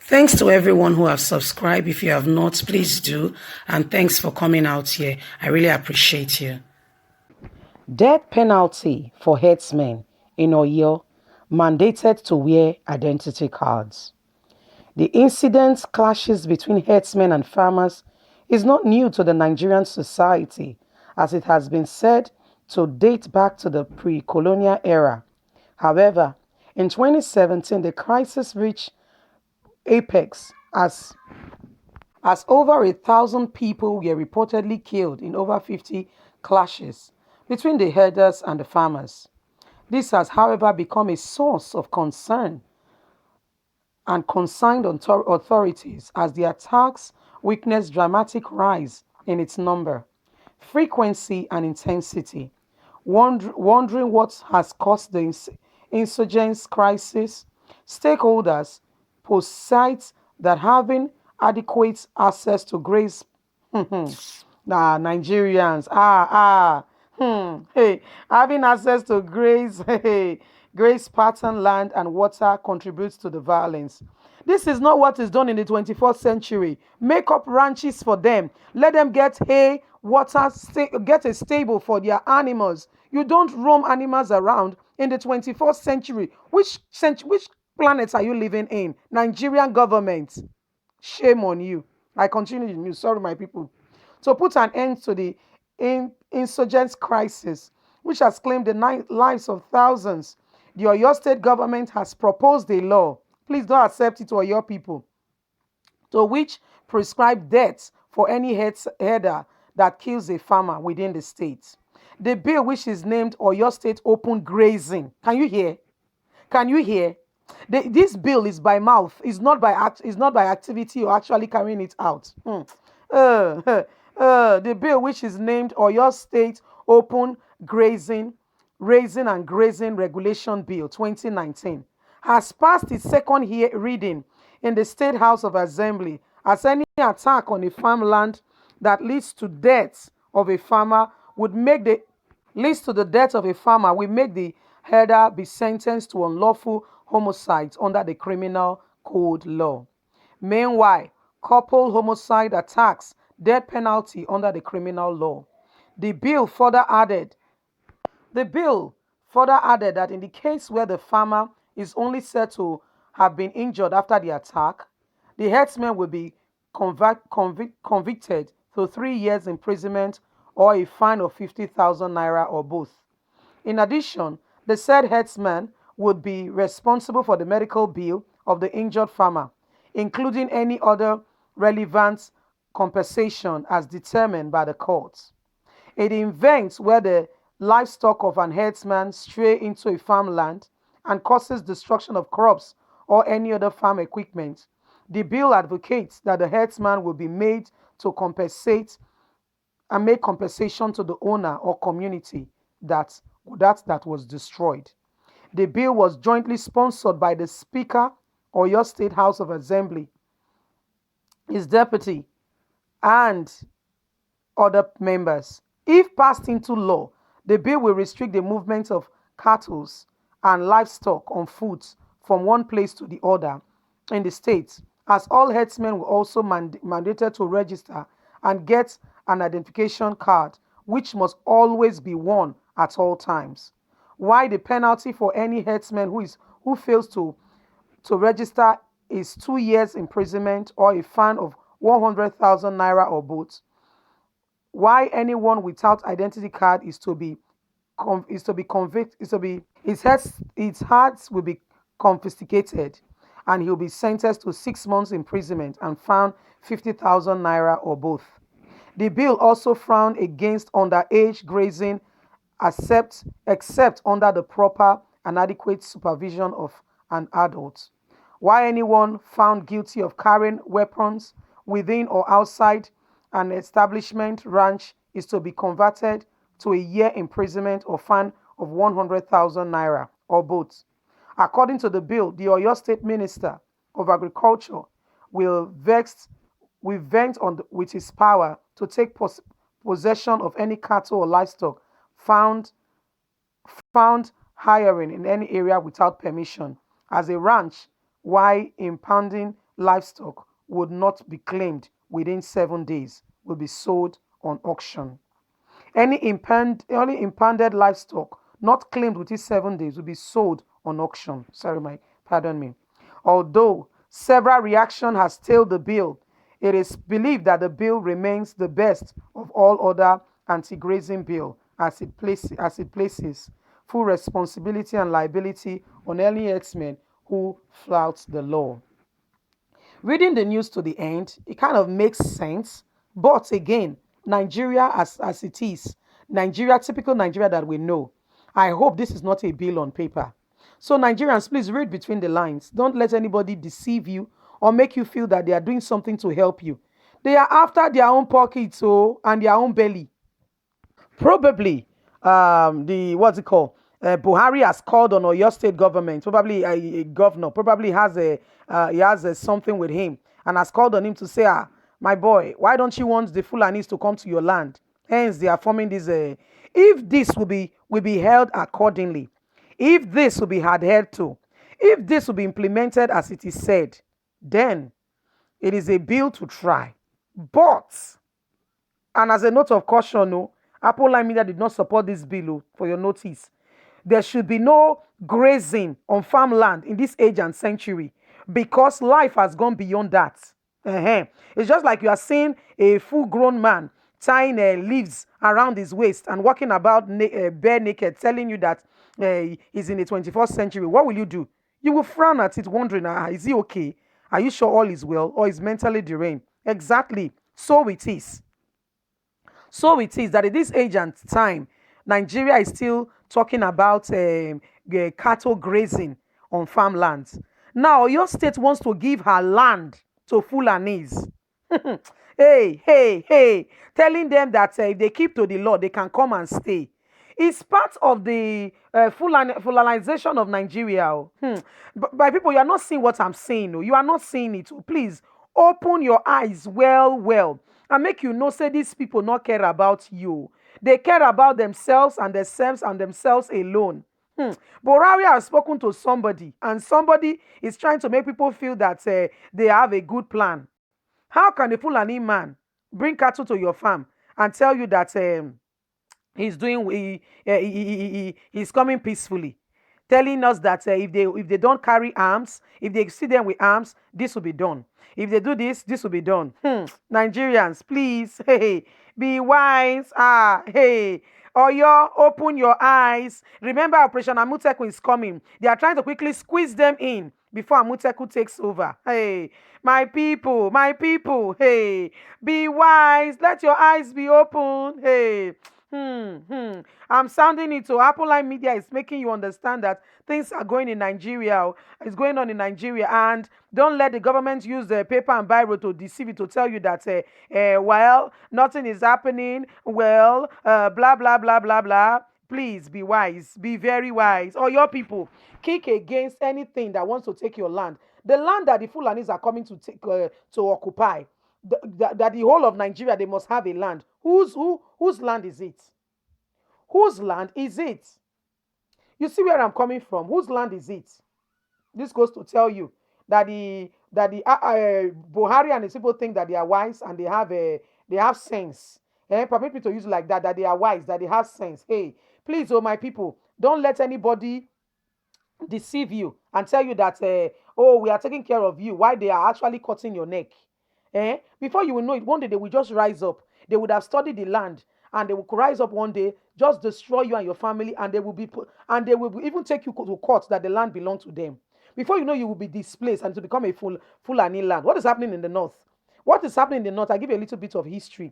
Thanks to everyone who have subscribed. If you have not, please do. And thanks for coming out here. I really appreciate you. Death penalty for herdsmen in OYO mandated to wear identity cards. The incident clashes between herdsmen and farmers is not new to the Nigerian society, as it has been said to date back to the pre-colonial era. However, in 2017, the crisis reached apex as over 1,000 people were reportedly killed in over 50 clashes between the herders and the farmers. This has, however, become a source of concern and concerned authorities as the attacks witness dramatic rise in its number, frequency, and intensity. Wondering what has caused the insurgents crisis, stakeholders posit that having adequate access to grace Nigerians. Hey, having access to grace, hey, grace pattern land and water contributes to the violence. This is not what is done in the 21st century. Make up ranches for them. Let them get hay, water, get a stable for their animals. You don't roam animals around in the 21st century. Which planet are you living in? Nigerian government. Shame on you. I continue the news. Sorry, my people. To put an end to the insurgents crisis, which has claimed the lives of thousands, the Oyo state government has proposed a law. Please don't accept it, Oyo people, to which prescribe death for any herder that kills a farmer within the state. The bill, which is named Oyo State Open Grazing. Can you hear? Can you hear? This bill is by mouth. It's not by activity or actually carrying it out. The bill, which is named Oyo State Open Grazing, Raising and Grazing Regulation Bill 2019, has passed its second reading in the State House of Assembly, as any attack on a farmland that leads to death of a farmer would make the herder be sentenced to unlawful homicide under the Criminal Code law. Meanwhile, couple homicide attacks death penalty under the criminal law. The bill further added that in the case where the farmer is only said to have been injured after the attack, the herdsman will be convicted to 3 years imprisonment or a fine of 50,000 naira or both. In addition, the said herdsman would be responsible for the medical bill of the injured farmer, including any other relevant compensation as determined by the courts. In the event where the livestock of an herdsman stray into a farmland and causes destruction of crops or any other farm equipment, the bill advocates that the herdsman will be made to compensate and make compensation to the owner or community that was destroyed. The bill was jointly sponsored by the Speaker, Oyo State House of Assembly, his deputy, and other members. If passed into law, the bill will restrict the movement of cattle and livestock on foot from one place to the other in the state, as all herdsmen will also mandated to register and get an identification card, which must always be worn at all times. While the penalty for any herdsman who fails to register is 2 years imprisonment or a fine of 100,000 naira or both. Why anyone without identity card his hearts will be confiscated, and he'll be sentenced to 6 months imprisonment and fined 50,000 naira or both. The bill also frowned against underage grazing except under the proper and adequate supervision of an adult. While anyone found guilty of carrying weapons within or outside an establishment ranch is to be converted to a year imprisonment or fine of 100,000 naira or both. According to the bill, the Oyo State Minister of Agriculture will vent with his power to take possession of any cattle or livestock found hiring in any area without permission as a ranch, while impounding livestock would not be claimed within 7 days, will be sold on auction. Any impounded livestock not claimed within 7 days will be sold on auction. Pardon me. Although several reaction has tailed the bill, it is believed that the bill remains the best of all other anti-grazing bill as it places full responsibility and liability on any herdsmen who flout the law. Reading the news to the end, it kind of makes sense. But again, Nigeria as it is, Nigeria, typical Nigeria that we know. I hope this is not a bill on paper. So, Nigerians, please read between the lines. Don't let anybody deceive you or make you feel that they are doing something to help you. They are after their own pockets, and their own belly. Probably the what's it called? Buhari has called on Oyo state government. Probably a governor. Probably has something with him and has called on him to say, my boy, why don't you want the Fulanis to come to your land? Hence, they are forming this. If this will be held accordingly, if this will be adhered to, if this will be implemented as it is said, then it is a bill to try. But and as a note of caution, no, Apple Line Media did not support this bill, for your notice. There should be no grazing on farmland in this age and century because life has gone beyond that. It's just like you are seeing a full grown man tying leaves around his waist and walking about bare naked, telling you that he's in the 21st century. What will you do? You will frown at it, wondering, is he okay? Are you sure all is well, or is mentally deranged? Exactly. So it is. So it is that at this age and time, Nigeria is still talking about cattle grazing on farmlands. Now, your state wants to give her land to Fulanese. Hey, hey, hey, telling them that if they keep to the law, they can come and stay. It's part of the Fulanization of Nigeria. But by people, you are not seeing what I'm saying. You are not seeing it. Please open your eyes well, and make you know, say these people not care about you. They care about themselves alone. Borari has spoken to somebody, and somebody is trying to make people feel that they have a good plan. How can a Fulani man bring cattle to your farm and tell you that he's coming peacefully, telling us that if they don't carry arms, if they see them with arms, this will be done. If they do this, this will be done. Nigerians, please, hey, be wise. Hey, Oyo, open your eyes. Remember, Operation Amuteku is coming. They are trying to quickly squeeze them in before Amuteku takes over. Hey, my people, hey, be wise. Let your eyes be open. Hey. I'm sounding it to Apple Line Media is making you understand that things are going in Nigeria. It's going on in Nigeria, and don't let the government use the paper and biro to deceive you, to tell you that well, nothing is happening. Well, blah blah blah blah blah. Please be wise, be very wise. Or your people kick against anything that wants to take your land. The land that the Fulanis are coming to take to occupy. That the whole of Nigeria, they must have a land. Whose land is it? Whose land is it? You see where I'm coming from? Whose land is it? This goes to tell you that the Buhari and the people think that they are wise and they have sense. Permit me to use it like that. That they are wise, that they have sense. Hey, please, oh my people, don't let anybody deceive you and tell you that oh, we are taking care of you, why they are actually cutting your neck. Before you will know it, one day they will just rise up. They would have studied the land, and they will rise up one day, just destroy you and your family, and they will even take you to court that the land belongs to them. Before you know, you will be displaced and to become a Fulani land. What is happening in the north? What is happening in the north? I give you a little bit of history.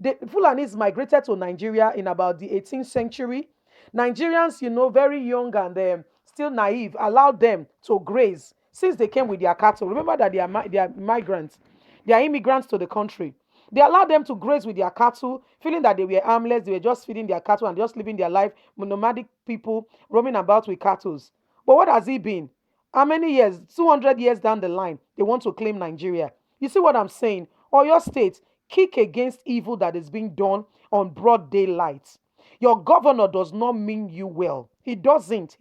The Fulanis migrated to Nigeria in about the 18th century. Nigerians, very young and still naive, allowed them to graze since they came with their cattle. Remember that they are migrants. They are immigrants to the country. They allowed them to graze with their cattle, feeling that they were harmless. They were just feeding their cattle and just living their life. Nomadic people roaming about with cattle. But what has it been? How many years? 200 years down the line, they want to claim Nigeria. You see what I'm saying? Or your state, kick against evil that is being done on broad daylight. Your governor does not mean you well. He doesn't.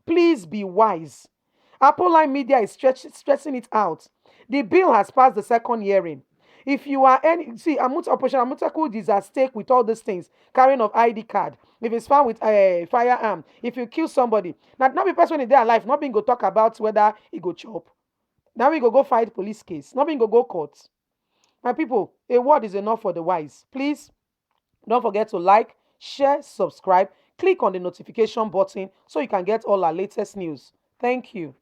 Please be wise. Apple Line Media is stressing it out. The bill has passed the second hearing. If you are any see Operation Amutaku is at stake with all these things, carrying of ID card. If it's found with a firearm, if you kill somebody, now not be person in their life, not being go talk about whether he go chop. Now we go fight police case, not being go court. My people, a word is enough for the wise. Please don't forget to like, share, subscribe, click on the notification button so you can get all our latest news. Thank you.